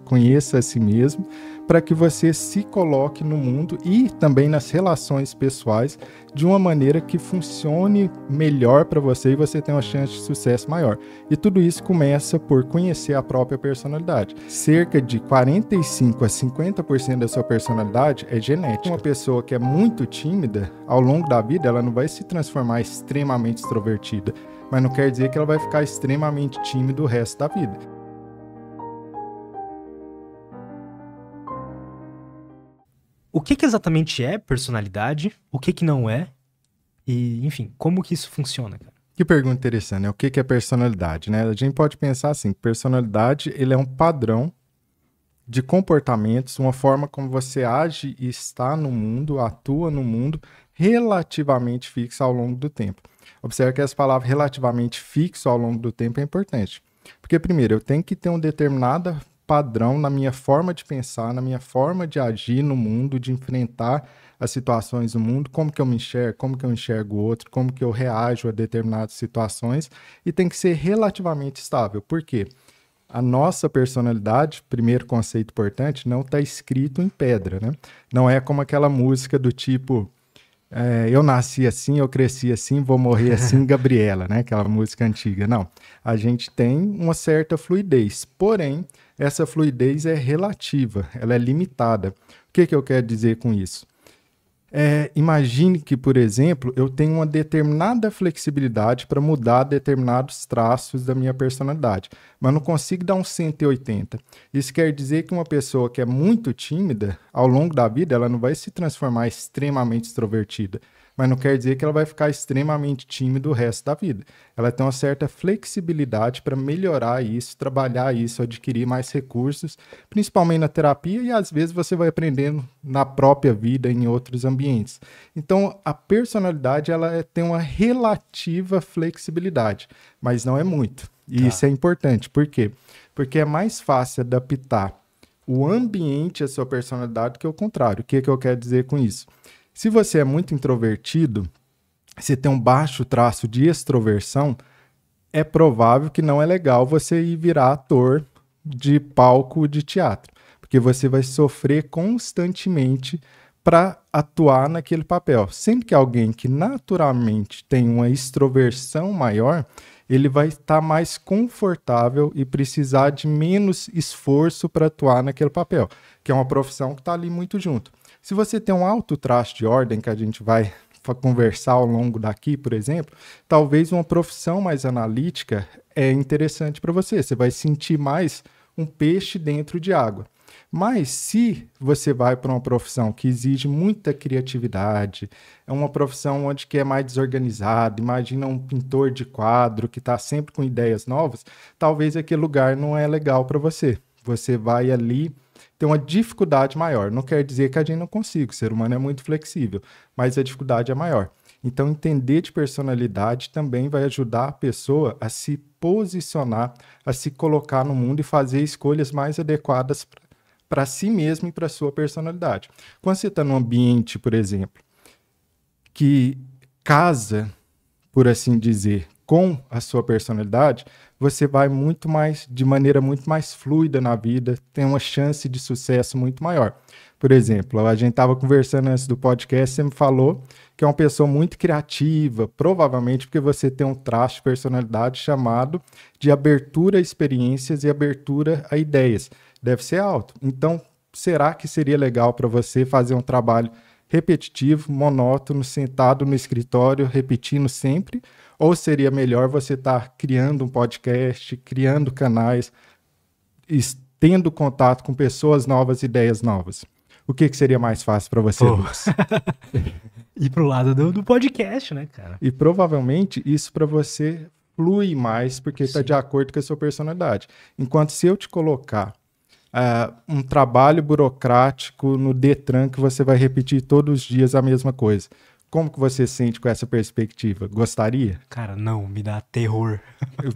conheça a si mesmo, para que você se coloque no mundo e também nas relações pessoais de uma maneira que funcione melhor para você e você tenha uma chance de sucesso maior. E tudo isso começa por conhecer a própria personalidade. Cerca de 45 a 50% da sua personalidade é genética. Uma pessoa que é muito tímida, ao longo da vida, ela não vai se transformar extremamente extrovertida, mas não quer dizer que ela vai ficar extremamente tímida o resto da vida. O que exatamente é personalidade? O que não é? E, enfim, como que isso funciona, cara? Que pergunta interessante, né? O que é personalidade, né? A gente pode pensar assim, personalidade, ele é um padrão de comportamentos, uma forma como você age e está no mundo, atua no mundo, relativamente fixa ao longo do tempo. Observe que essa palavra relativamente fixo ao longo do tempo é importante. Porque, primeiro, eu tenho que ter um determinado padrão na minha forma de pensar, na minha forma de agir no mundo, de enfrentar as situações do mundo, como que eu me enxergo, como que eu enxergo o outro, como que eu reajo a determinadas situações, e tem que ser relativamente estável. Por quê? A nossa personalidade, primeiro conceito importante, não está escrito em pedra, né? Não é como aquela música do tipo... eu nasci assim, eu cresci assim, vou morrer assim, Gabriela, né? Aquela música antiga. Não, a gente tem uma certa fluidez, porém, essa fluidez é relativa, ela é limitada. O que eu quero dizer com isso? Imagine que, por exemplo, eu tenho uma determinada flexibilidade para mudar determinados traços da minha personalidade, mas não consigo dar um 180. Isso quer dizer que uma pessoa que é muito tímida, ao longo da vida, ela não vai se transformar extremamente extrovertida, mas não quer dizer que ela vai ficar extremamente tímida o resto da vida. Ela tem uma certa flexibilidade para melhorar isso, trabalhar isso, adquirir mais recursos, principalmente na terapia, e às vezes você vai aprendendo na própria vida, em outros ambientes. Então, a personalidade ela tem uma relativa flexibilidade, mas não é muito. E isso é importante. Por quê? Porque é mais fácil adaptar o ambiente à sua personalidade do que o contrário. O que eu quero dizer com isso? Se você é muito introvertido, você tem um baixo traço de extroversão, é provável que não é legal você ir virar ator de palco de teatro, porque você vai sofrer constantemente para atuar naquele papel. Sempre que alguém que naturalmente tem uma extroversão maior, ele vai estar mais confortável e precisar de menos esforço para atuar naquele papel, que é uma profissão que está ali muito junto. Se você tem um alto traço de ordem, que a gente vai conversar ao longo daqui, por exemplo, talvez uma profissão mais analítica é interessante para você. Você vai sentir mais um peixe dentro de água. Mas se você vai para uma profissão que exige muita criatividade, é uma profissão onde que é mais desorganizado, imagina um pintor de quadro que está sempre com ideias novas, talvez aquele lugar não é legal para você. Você vai ali ter uma dificuldade maior. Não quer dizer que a gente não consiga, o ser humano é muito flexível, mas a dificuldade é maior. Então, entender de personalidade também vai ajudar a pessoa a se posicionar, a se colocar no mundo e fazer escolhas mais adequadas para si mesmo e para a sua personalidade. Quando você está num ambiente, por exemplo, que casa, por assim dizer, com a sua personalidade, você vai de maneira muito mais fluida na vida, tem uma chance de sucesso muito maior. Por exemplo, a gente estava conversando antes do podcast, você me falou que é uma pessoa muito criativa, provavelmente porque você tem um traço de personalidade chamado de abertura a experiências e abertura a ideias. Deve ser alto. Então, será que seria legal para você fazer um trabalho repetitivo, monótono, sentado no escritório, repetindo sempre? Ou seria melhor você estar criando um podcast, criando canais, tendo contato com pessoas novas, ideias novas? O que seria mais fácil para você, Lucas? Ir pro lado do podcast, né, cara? E provavelmente isso para você flui mais porque está de acordo com a sua personalidade. Enquanto se eu te colocar um trabalho burocrático no Detran que você vai repetir todos os dias a mesma coisa, como que você sente com essa perspectiva? Gostaria? Cara, não, me dá terror.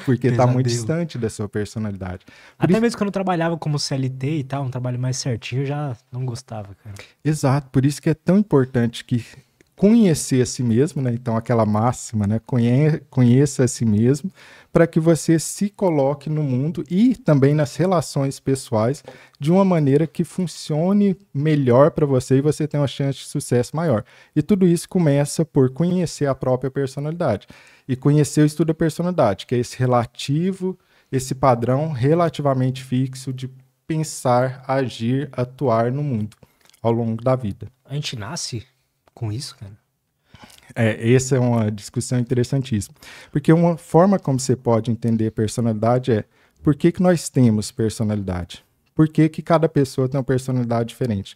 Porque está muito distante da sua personalidade. Até mesmo quando eu trabalhava como CLT e tal, um trabalho mais certinho, eu já não gostava, cara. Exato, por isso que é tão importante que conhecer a si mesmo, né? Então aquela máxima, né? Conheça a si mesmo, para que você se coloque no mundo e também nas relações pessoais de uma maneira que funcione melhor para você e você tenha uma chance de sucesso maior. E tudo isso começa por conhecer a própria personalidade. E conhecer o estudo da personalidade, que é esse padrão relativamente fixo de pensar, agir, atuar no mundo ao longo da vida. A gente nasce com isso, cara? Essa é uma discussão interessantíssima. Porque uma forma como você pode entender personalidade é por que nós temos personalidade? Por que cada pessoa tem uma personalidade diferente?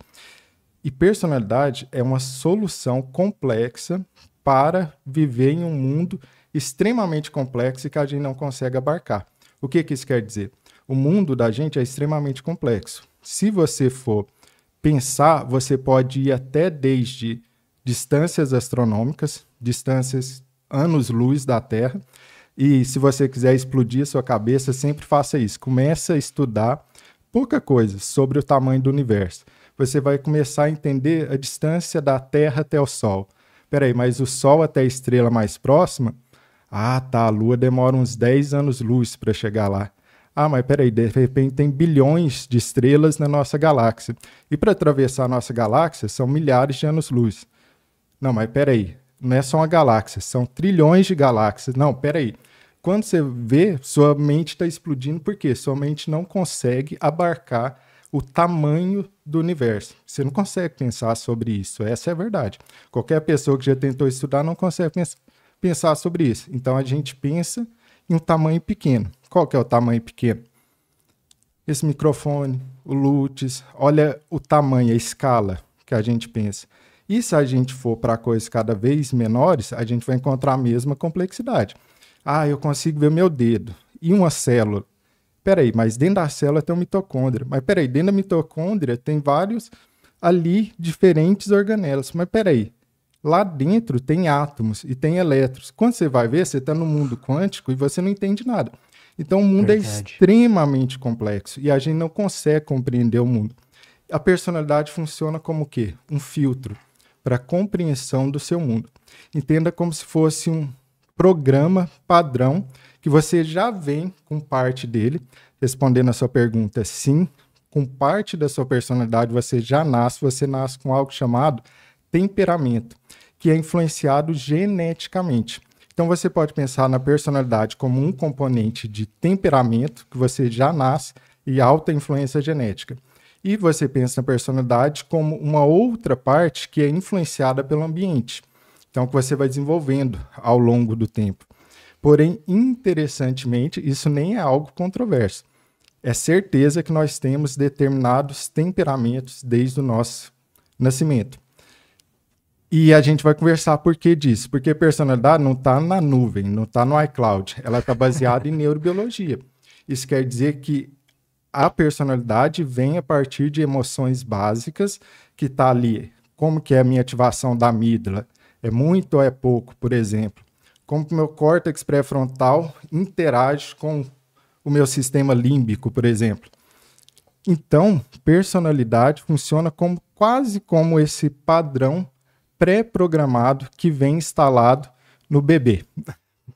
E personalidade é uma solução complexa para viver em um mundo extremamente complexo e que a gente não consegue abarcar. O que isso quer dizer? O mundo da gente é extremamente complexo. Se você for pensar, você pode ir até desde distâncias astronômicas, distâncias anos-luz da Terra, e se você quiser explodir a sua cabeça, sempre faça isso. Comece a estudar pouca coisa sobre o tamanho do universo. Você vai começar a entender a distância da Terra até o Sol. Peraí, mas o Sol até a estrela mais próxima? Ah, tá, a Lua demora uns 10 anos-luz para chegar lá. Ah, mas peraí, de repente tem bilhões de estrelas na nossa galáxia. E para atravessar a nossa galáxia são milhares de anos-luz. Não, mas peraí, não é só uma galáxia, são trilhões de galáxias. Não, peraí. Quando você vê, sua mente está explodindo, por quê? Sua mente não consegue abarcar o tamanho do universo. Você não consegue pensar sobre isso, essa é a verdade. Qualquer pessoa que já tentou estudar não consegue pensar sobre isso. Então a gente pensa em um tamanho pequeno. Qual que é o tamanho pequeno? Esse microfone, o lutes, olha o tamanho, a escala que a gente pensa. E se a gente for para coisas cada vez menores, a gente vai encontrar a mesma complexidade. Ah, eu consigo ver meu dedo. E uma célula? Peraí, mas dentro da célula tem uma mitocôndria. Mas peraí, dentro da mitocôndria tem vários ali diferentes organelas. Mas peraí, lá dentro tem átomos e tem elétrons. Quando você vai ver, você está no mundo quântico e você não entende nada. Então o mundo é extremamente complexo e a gente não consegue compreender o mundo. A personalidade funciona como o quê? Um filtro para a compreensão do seu mundo. Entenda como se fosse um programa padrão que você já vem com parte dele. Respondendo a sua pergunta, sim, com parte da sua personalidade você nasce com algo chamado temperamento, que é influenciado geneticamente. Então você pode pensar na personalidade como um componente de temperamento, que você já nasce, e alta influência genética. E você pensa na personalidade como uma outra parte que é influenciada pelo ambiente. Então, que você vai desenvolvendo ao longo do tempo. Porém, interessantemente, isso nem é algo controverso. É certeza que nós temos determinados temperamentos desde o nosso nascimento. E a gente vai conversar por que disso. Porque a personalidade não está na nuvem, não está no iCloud. Ela está baseada em neurobiologia. Isso quer dizer que a personalidade vem a partir de emoções básicas que está ali. Como que é a minha ativação da amígdala? É muito ou é pouco, por exemplo? Como que o meu córtex pré-frontal interage com o meu sistema límbico, por exemplo? Então, personalidade funciona quase como esse padrão pré-programado que vem instalado no bebê.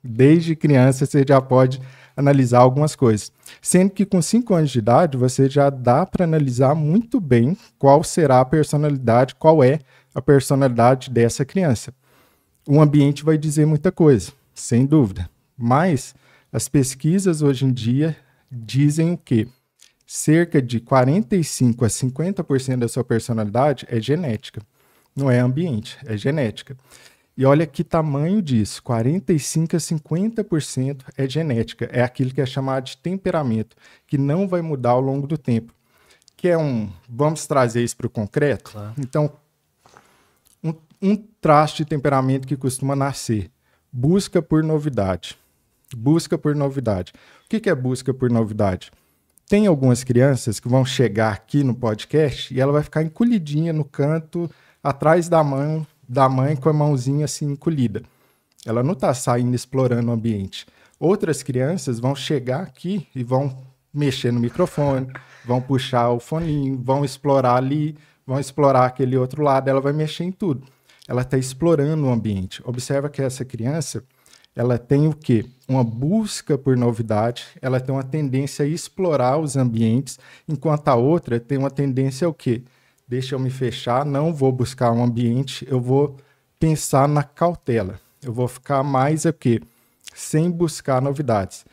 Desde criança você já pode analisar algumas coisas. Sendo que com 5 anos de idade você já dá para analisar muito bem qual será a personalidade, qual é a personalidade dessa criança. O ambiente vai dizer muita coisa, sem dúvida. Mas as pesquisas hoje em dia dizem o quê? Cerca de 45% a 50% da sua personalidade é genética. Não é ambiente, é genética. E olha que tamanho disso, 45% a 50% é genética, é aquilo que é chamado de temperamento, que não vai mudar ao longo do tempo. Que é vamos trazer isso para o concreto? Claro. Então, um traço de temperamento que costuma nascer, busca por novidade. Busca por novidade. O que é busca por novidade? Tem algumas crianças que vão chegar aqui no podcast e ela vai ficar encolhidinha no canto, atrás da mãe com a mãozinha assim encolhida. Ela não está saindo explorando o ambiente. Outras crianças vão chegar aqui e vão mexer no microfone, vão puxar o foninho, vão explorar ali, vão explorar aquele outro lado, ela vai mexer em tudo. ela está explorando o ambiente. Observa que essa criança, ela tem o quê? Uma busca por novidade, ela tem uma tendência a explorar os ambientes, enquanto a outra tem uma tendência ao quê? Deixa eu me fechar, não vou buscar um ambiente, eu vou pensar na cautela. Eu vou ficar mais aqui, sem buscar novidades.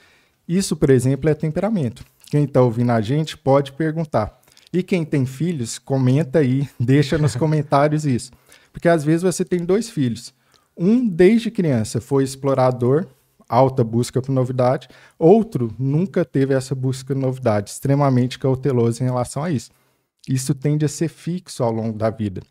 Isso, por exemplo, é temperamento. Quem está ouvindo a gente pode perguntar. E quem tem filhos, comenta aí, deixa nos comentários isso. Porque às vezes você tem 2 filhos. Um, desde criança, foi explorador, alta busca por novidade. Outro nunca teve essa busca por novidade, extremamente cauteloso em relação a isso. Isso tende a ser fixo ao longo da vida.